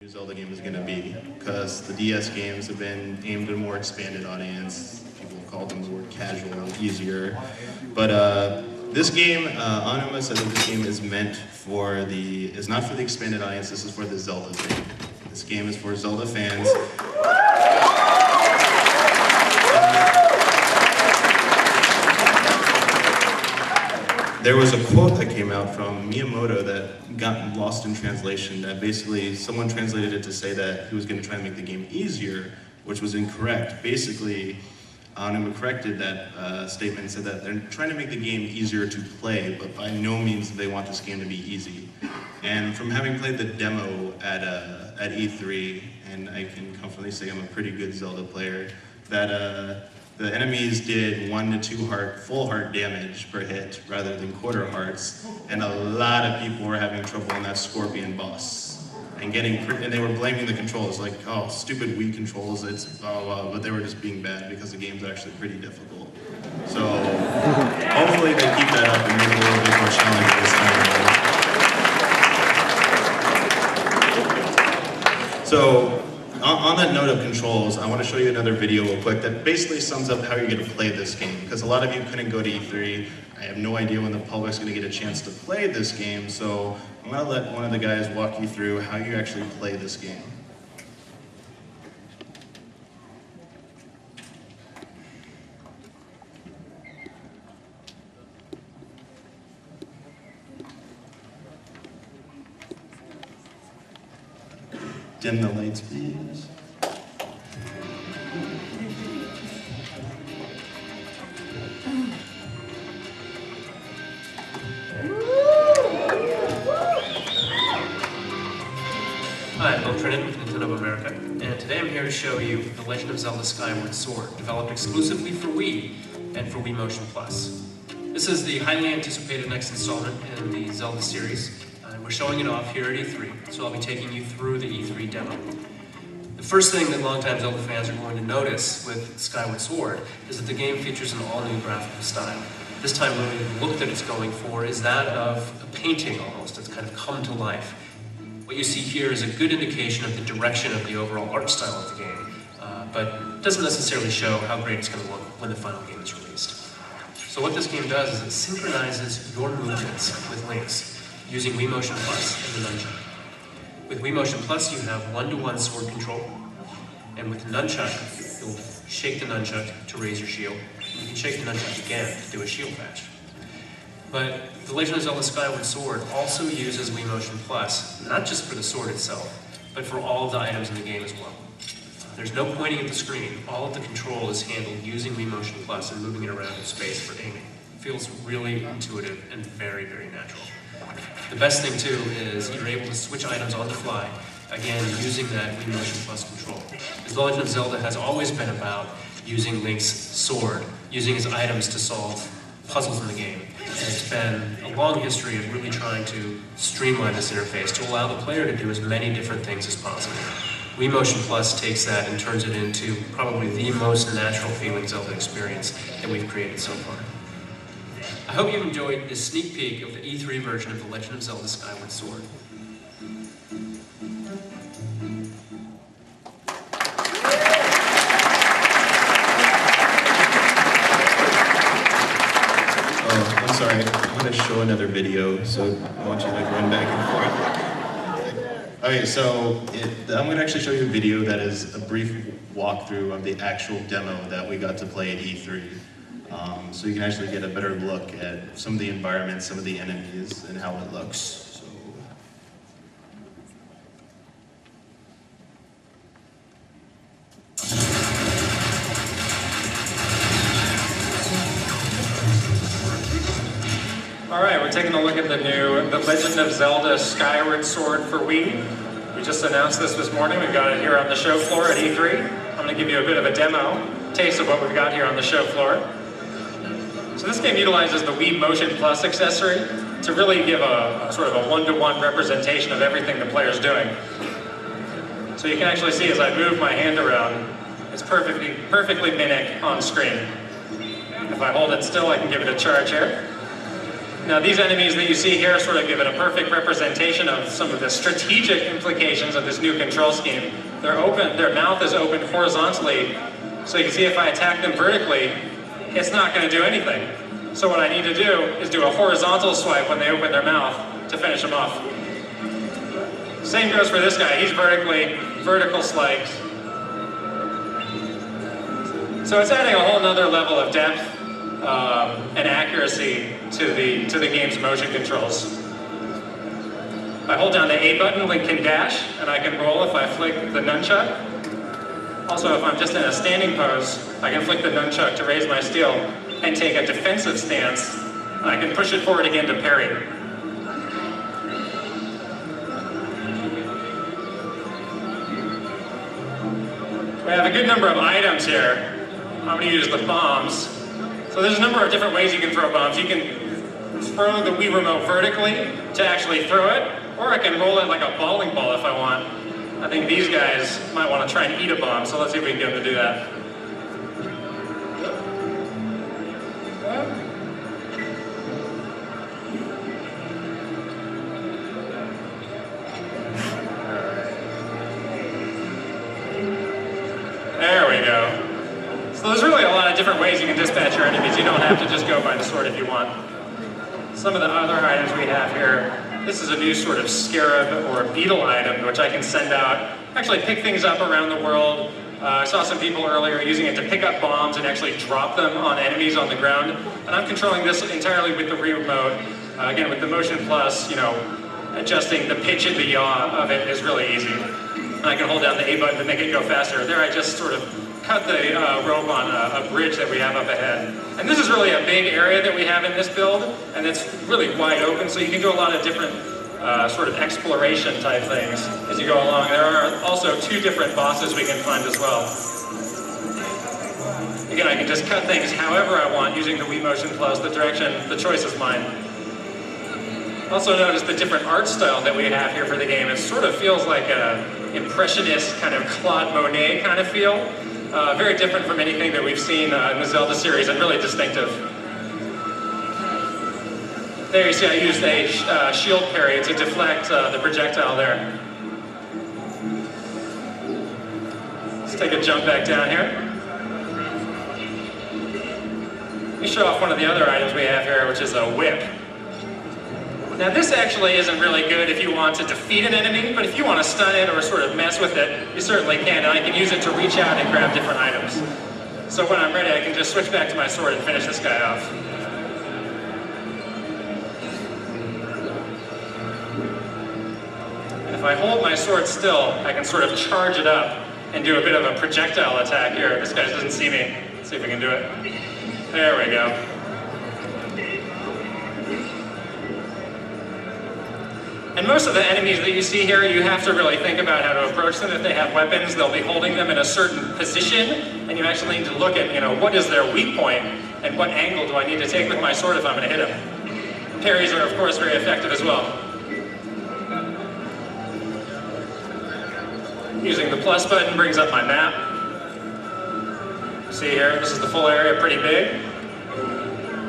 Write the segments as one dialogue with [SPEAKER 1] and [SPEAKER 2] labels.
[SPEAKER 1] Zelda game is going to be, because the DS games have been aimed at a more expanded audience. People have called them more casual, easier. But this game, Anima said that this game is meant for is not for the expanded audience, this is for the Zelda fan. This game is for Zelda fans. There was a quote that came out from Miyamoto that got lost in translation, that basically someone translated it to say that he was going to try and make the game easier, which was incorrect. Basically, Anima corrected that statement and said that they're trying to make the game easier to play, but by no means do they want this game to be easy. And from having played the demo at E3, and I can confidently say I'm a pretty good Zelda player, that the enemies did 1 to 2 full heart damage per hit rather than quarter hearts, and a lot of people were having trouble in that Scorpion boss. And they were blaming the controls, like, oh, stupid Wii controls, it's blah, blah, blah, but they were just being bad because the game's actually pretty difficult. So hopefully they keep that up and make it a little bit more challenging this time. So on that note of controls, I want to show you another video real quick that basically sums up how you're going to play this game, because a lot of you couldn't go to E3. I have no idea when the public's going to get a chance to play this game, so I'm going to let one of the guys walk you through how you actually play this game. Dim the lights, please.
[SPEAKER 2] Hi, I'm Bill Trinan with Nintendo of America, and today I'm here to show you The Legend of Zelda Skyward Sword, developed exclusively for Wii and for Wii Motion Plus. This is the highly anticipated next installment in the Zelda series. We're showing it off here at E3, so I'll be taking you through the E3 demo. The first thing that longtime Zelda fans are going to notice with Skyward Sword is that the game features an all-new graphical style. This time really the look that it's going for is that of a painting almost, that's kind of come to life. What you see here is a good indication of the direction of the overall art style of the game, but doesn't necessarily show how great it's going to look when the final game is released. So what this game does is it synchronizes your movements with Link's, using Wii Motion Plus and the nunchuck. With Wii Motion Plus, you have one-to-one sword control, and with the nunchuck, you'll shake the nunchuck to raise your shield. You can shake the nunchuck again to do a shield patch. But The Legend of Zelda Skyward Sword also uses Wii Motion Plus, not just for the sword itself, but for all of the items in the game as well. There's no pointing at the screen. All of the control is handled using Wii Motion Plus and moving it around in space for aiming. It feels really intuitive and very, very natural. The best thing too is you're able to switch items on the fly, again using that Wii Motion Plus control. The Legend of Zelda has always been about using Link's sword, using his items to solve puzzles in the game. And it's been a long history of really trying to streamline this interface to allow the player to do as many different things as possible. Wii Motion Plus takes that and turns it into probably the most natural feeling Zelda experience that we've created so far. I hope you've enjoyed this sneak peek of the E3 version of The Legend of Zelda Skyward Sword.
[SPEAKER 1] Oh, I'm sorry, I'm going to show another video, so I want you to run back and forth. Okay, so I'm going to actually show you a video that is a brief walkthrough of the actual demo that we got to play at E3. So you can actually get a better look at some of the environments, some of the enemies, and how it looks. So.
[SPEAKER 3] All right, we're taking a look at the new The Legend of Zelda Skyward Sword for Wii. We just announced this morning. We've got it here on the show floor at E3. I'm going to give you a bit of a demo, taste of what we've got here on the show floor. So this game utilizes the Wii Motion Plus accessory to really give a sort of a one-to-one representation of everything the player's doing. So you can actually see as I move my hand around, it's perfectly mimic on screen. If I hold it still, I can give it a charge here. Now these enemies that you see here sort of give it a perfect representation of some of the strategic implications of this new control scheme. Their mouth is opened horizontally, so you can see if I attack them vertically, it's not going to do anything. So what I need to do is do a horizontal swipe when they open their mouth to finish them off. Same goes for this guy, he's vertical swipes. So it's adding a whole nother level of depth and accuracy to the game's motion controls. If I hold down the A button, Link can dash, and I can roll if I flick the nunchuck. Also, if I'm just in a standing pose, I can flick the nunchuck to raise my steel and take a defensive stance. I can push it forward again to parry. We have a good number of items here. I'm going to use the bombs. So there's a number of different ways you can throw bombs. You can throw the Wii Remote vertically to actually throw it, or I can roll it like a bowling ball if I want. I think these guys might want to try and eat a bomb, so let's see if we can get them to do that. There we go. So there's really a lot of different ways you can dispatch your enemies. You don't have to just go by the sword if you want. Some of the other items we have here, this is a new sort of scarab or beetle item which I can send out, actually pick things up around the world. I saw some people earlier using it to pick up bombs and actually drop them on enemies on the ground. And I'm controlling this entirely with the Wii Remote. Again, with the Motion Plus, you know, adjusting the pitch and the yaw of it is really easy. And I can hold down the A button to make it go faster. There I just sort of cut the rope on a bridge that we have up ahead. And this is really a big area that we have in this build, and it's really wide open, so you can do a lot of different sort of exploration type things as you go along. There are also 2 different bosses we can find as well. Again, I can just cut things however I want using the Wii Motion Plus. The choice is mine. Also notice the different art style that we have here for the game. It sort of feels like an impressionist kind of Claude Monet kind of feel. Very different from anything that we've seen in the Zelda series, and really distinctive. There you see I used a shield parry to deflect the projectile there. Let's take a jump back down here. Let me show off one of the other items we have here, which is a whip. Now this actually isn't really good if you want to defeat an enemy, but if you want to stun it or sort of mess with it, you certainly can, and I can use it to reach out and grab different items. So when I'm ready, I can just switch back to my sword and finish this guy off. And if I hold my sword still, I can sort of charge it up and do a bit of a projectile attack here. This guy doesn't see me. Let's see if we can do it. There we go. And most of the enemies that you see here, you have to really think about how to approach them. If they have weapons, they'll be holding them in a certain position, and you actually need to look at, you know, what is their weak point, and what angle do I need to take with my sword if I'm going to hit them. Parries are, of course, very effective as well. Using the plus button brings up my map. See here, this is the full area, pretty big.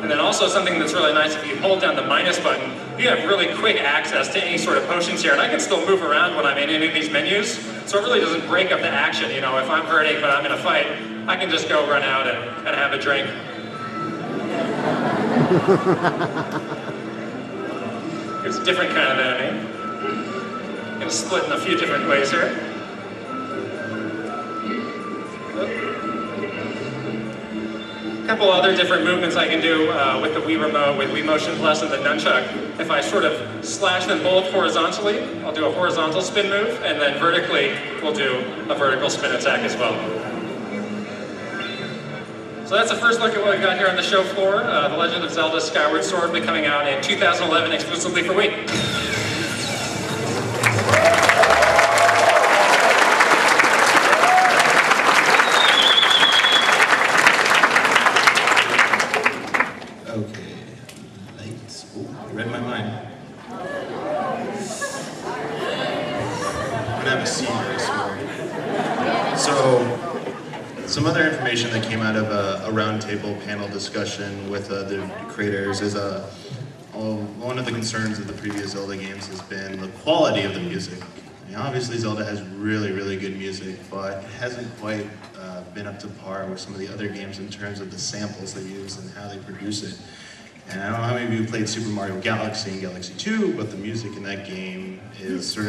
[SPEAKER 3] And then also something that's really nice, if you hold down the minus button, you have really quick access to any sort of potions here, and I can still move around when I'm in any of these menus, so it really doesn't break up the action. You know, if I'm hurting but I'm in a fight, I can just go run out and have a drink. Here's a different kind of enemy. I'm going to split in a few different ways here. A couple other different movements I can do with the Wii Remote, with Wii Motion Plus and the nunchuck. If I sort of slash them both horizontally, I'll do a horizontal spin move, and then vertically, we'll do a vertical spin attack as well. So that's the first look at what we've got here on the show floor. The Legend of Zelda Skyward Sword will be coming out in 2011 exclusively for Wii.
[SPEAKER 1] Some other information that came out of a roundtable panel discussion with the creators is Well, one of the concerns of the previous Zelda games has been the quality of the music. I mean, obviously Zelda has really, really good music, but it hasn't quite been up to par with some of the other games in terms of the samples they use and how they produce it. And I don't know how many of you played Super Mario Galaxy and Galaxy 2, but the music in that game is sort of